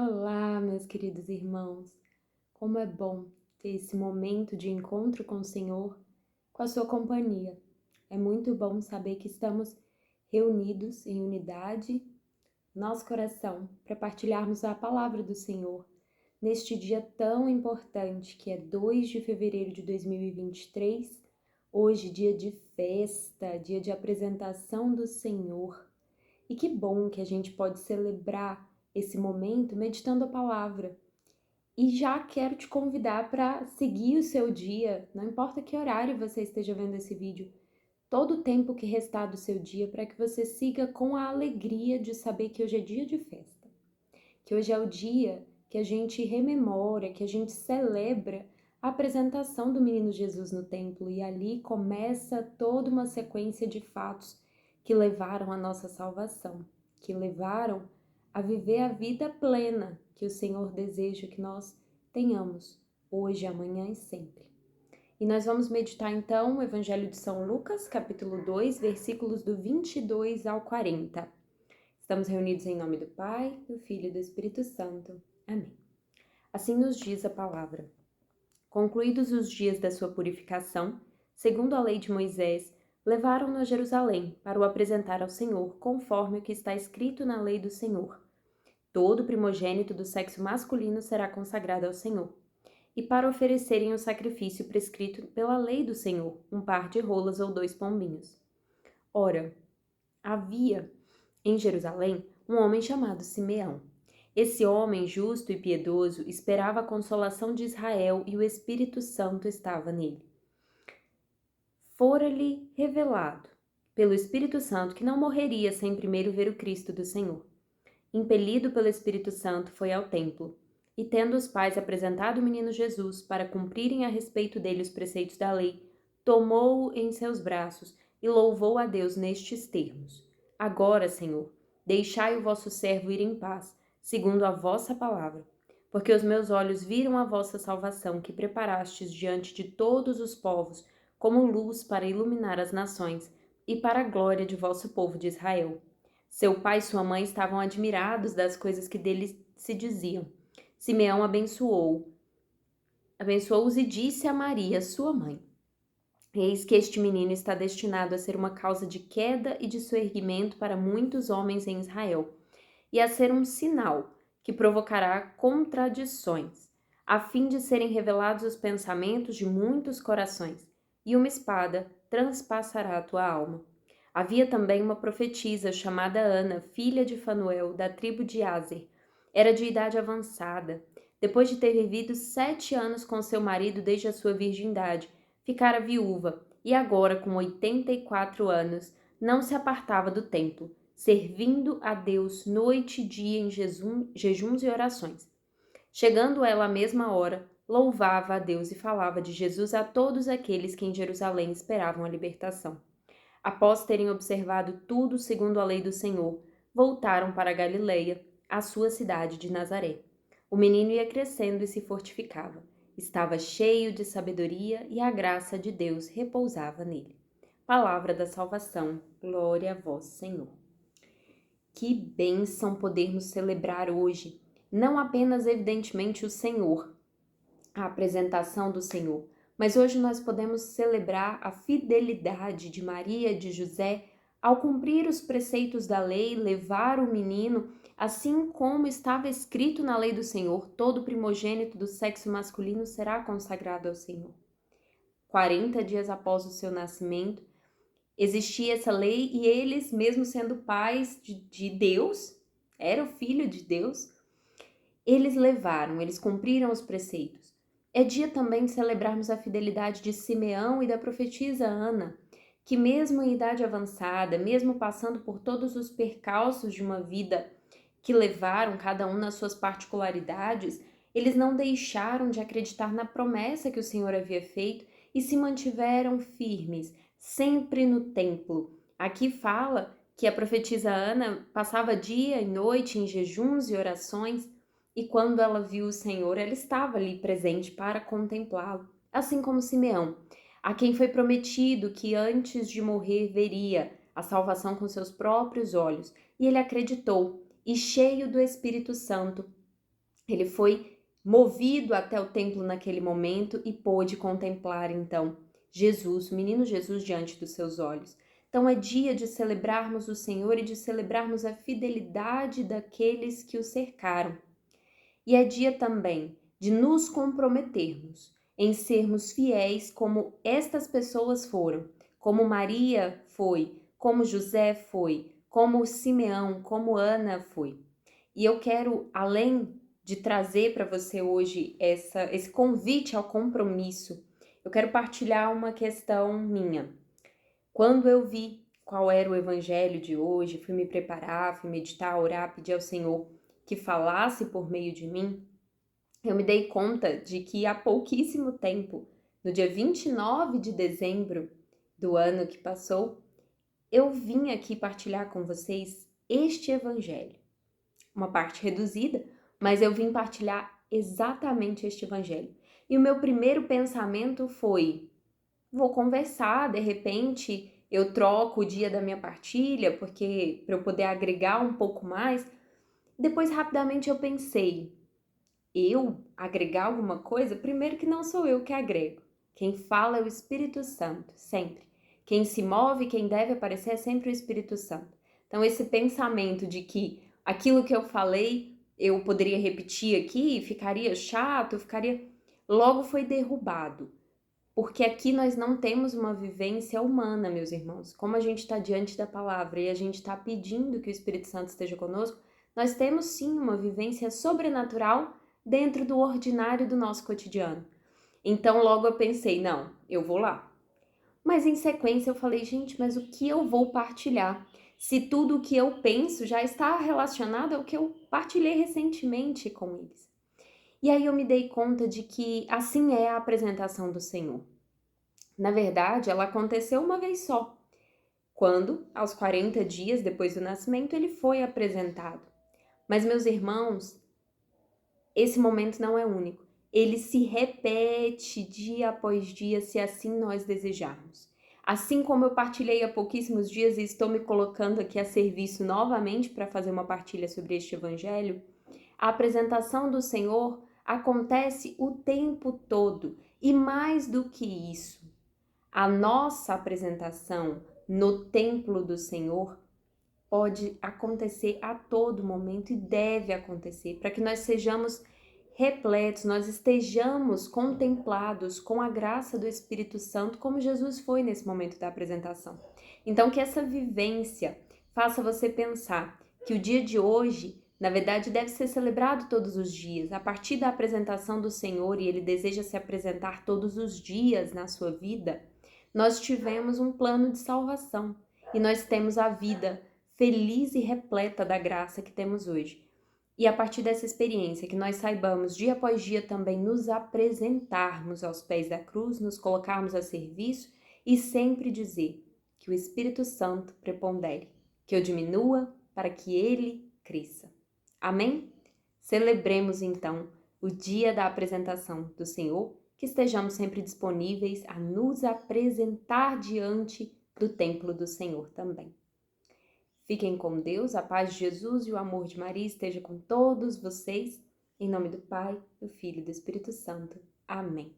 Olá, meus queridos irmãos. Como é bom ter esse momento de encontro com o Senhor, com a sua companhia. É muito bom saber que estamos reunidos em unidade, nosso coração, para partilharmos a palavra do Senhor neste dia tão importante que é 2 de fevereiro de 2023, hoje dia de festa, dia de apresentação do Senhor. E que bom que a gente pode celebrar esse momento meditando a palavra. E já quero te convidar para seguir o seu dia, não importa que horário você esteja vendo esse vídeo, todo o tempo que restar do seu dia, para que você siga com a alegria de saber que hoje é dia de festa, que hoje é o dia que a gente rememora, que a gente celebra a apresentação do menino Jesus no templo, e ali começa toda uma sequência de fatos que levaram à nossa salvação, que levaram a viver a vida plena que o Senhor deseja que nós tenhamos hoje, amanhã e sempre. E nós vamos meditar então o Evangelho de São Lucas, capítulo 2, versículos do 22 ao 40. Estamos reunidos em nome do Pai, do Filho e do Espírito Santo. Amém. Assim nos diz a palavra. Concluídos os dias da sua purificação, segundo a lei de Moisés, levaram-no a Jerusalém para o apresentar ao Senhor, conforme o que está escrito na lei do Senhor. Todo primogênito do sexo masculino será consagrado ao Senhor. E para oferecerem o sacrifício prescrito pela lei do Senhor, um par de rolas ou 2 pombinhos. Ora, havia em Jerusalém um homem chamado Simeão. Esse homem justo e piedoso esperava a consolação de Israel e o Espírito Santo estava nele. Fora-lhe revelado pelo Espírito Santo que não morreria sem primeiro ver o Cristo do Senhor. Impelido pelo Espírito Santo, foi ao templo, e tendo os pais apresentado o menino Jesus para cumprirem a respeito dele os preceitos da lei, tomou-o em seus braços e louvou a Deus nestes termos: Agora, Senhor, deixai o vosso servo ir em paz, segundo a vossa palavra, porque os meus olhos viram a vossa salvação, que preparastes diante de todos os povos, como luz para iluminar as nações, e para a glória de vosso povo de Israel. Seu pai e sua mãe estavam admirados das coisas que dele se diziam. Simeão abençoou-os e disse a Maria, sua mãe: Eis que este menino está destinado a ser uma causa de queda e de soerguimento para muitos homens em Israel, e a ser um sinal que provocará contradições, a fim de serem revelados os pensamentos de muitos corações, e uma espada transpassará a tua alma. Havia também uma profetisa chamada Ana, filha de Fanuel, da tribo de Aser. Era de idade avançada. Depois de ter vivido 7 anos com seu marido desde a sua virgindade, ficara viúva, e agora, com 84 anos, não se apartava do templo, servindo a Deus noite e dia em jejuns e orações. Chegando ela à mesma hora, louvava a Deus e falava de Jesus a todos aqueles que em Jerusalém esperavam a libertação. Após terem observado tudo segundo a lei do Senhor, voltaram para a Galileia, a sua cidade de Nazaré. O menino ia crescendo e se fortificava. Estava cheio de sabedoria e a graça de Deus repousava nele. Palavra da salvação. Glória a vós, Senhor. Que bênção podermos celebrar hoje, não apenas evidentemente o Senhor, a apresentação do Senhor, mas hoje nós podemos celebrar a fidelidade de Maria e de José ao cumprir os preceitos da lei, levar o menino, assim como estava escrito na lei do Senhor, todo primogênito do sexo masculino será consagrado ao Senhor. 40 dias após o seu nascimento, existia essa lei e eles, mesmo sendo pais de Deus, era o filho de Deus, eles cumpriram os preceitos. É dia também de celebrarmos a fidelidade de Simeão e da profetisa Ana, que mesmo em idade avançada, mesmo passando por todos os percalços de uma vida que levaram cada um nas suas particularidades, eles não deixaram de acreditar na promessa que o Senhor havia feito e se mantiveram firmes, sempre no templo. Aqui fala que a profetisa Ana passava dia e noite em jejuns e orações, e quando ela viu o Senhor, ela estava ali presente para contemplá-lo, assim como Simeão, a quem foi prometido que antes de morrer veria a salvação com seus próprios olhos, e ele acreditou, e cheio do Espírito Santo, Ele foi movido até o templo naquele momento e pôde contemplar então Jesus, o menino Jesus, diante dos seus olhos. Então é dia de celebrarmos o Senhor e de celebrarmos a fidelidade daqueles que o cercaram. E é dia também de nos comprometermos em sermos fiéis como estas pessoas foram, como Maria foi, como José foi, como Simeão, como Ana foi. E eu quero, além de trazer para você hoje esse convite ao compromisso, eu quero partilhar uma questão minha. Quando eu vi qual era o evangelho de hoje, fui me preparar, fui meditar, orar, pedir ao Senhor que falasse por meio de mim, eu me dei conta de que há pouquíssimo tempo, no dia 29 de dezembro do ano que passou, eu vim aqui partilhar com vocês este evangelho. Uma parte reduzida, mas eu vim partilhar exatamente este evangelho. E o meu primeiro pensamento foi: vou conversar, de repente eu troco o dia da minha partilha, porque para eu poder agregar um pouco mais. Depois rapidamente eu pensei: eu agregar alguma coisa? Primeiro que não sou eu que agrego. Quem fala é o Espírito Santo, sempre. Quem se move, quem deve aparecer é sempre o Espírito Santo. Então esse pensamento de que aquilo que eu falei eu poderia repetir aqui, ficaria chato, logo foi derrubado. Porque aqui nós não temos uma vivência humana, meus irmãos. Como a gente está diante da palavra e a gente está pedindo que o Espírito Santo esteja conosco, nós temos sim uma vivência sobrenatural dentro do ordinário do nosso cotidiano. Então logo eu pensei, não, eu vou lá. Mas em sequência eu falei, gente, mas o que eu vou partilhar? Se tudo o que eu penso já está relacionado ao que eu partilhei recentemente com eles. E aí eu me dei conta de que assim é a apresentação do Senhor. Na verdade, ela aconteceu uma vez só, quando, aos 40 dias depois do nascimento, ele foi apresentado. Mas, meus irmãos, esse momento não é único. Ele se repete dia após dia, se assim nós desejarmos. Assim como eu partilhei há pouquíssimos dias e estou me colocando aqui a serviço novamente para fazer uma partilha sobre este evangelho, a apresentação do Senhor acontece o tempo todo. E mais do que isso, a nossa apresentação no templo do Senhor pode acontecer a todo momento e deve acontecer para que nós sejamos repletos, nós estejamos contemplados com a graça do Espírito Santo, como Jesus foi nesse momento da apresentação. Então, que essa vivência faça você pensar que o dia de hoje, na verdade, deve ser celebrado todos os dias, a partir da apresentação do Senhor, e Ele deseja se apresentar todos os dias na sua vida. Nós tivemos um plano de salvação e nós temos a vida feliz e repleta da graça que temos hoje. E a partir dessa experiência, que nós saibamos dia após dia também nos apresentarmos aos pés da cruz, nos colocarmos a serviço e sempre dizer que o Espírito Santo prepondere, que eu diminua para que ele cresça. Amém? Celebremos então o dia da apresentação do Senhor, que estejamos sempre disponíveis a nos apresentar diante do templo do Senhor também. Fiquem com Deus, a paz de Jesus e o amor de Maria esteja com todos vocês. Em nome do Pai, do Filho e do Espírito Santo. Amém.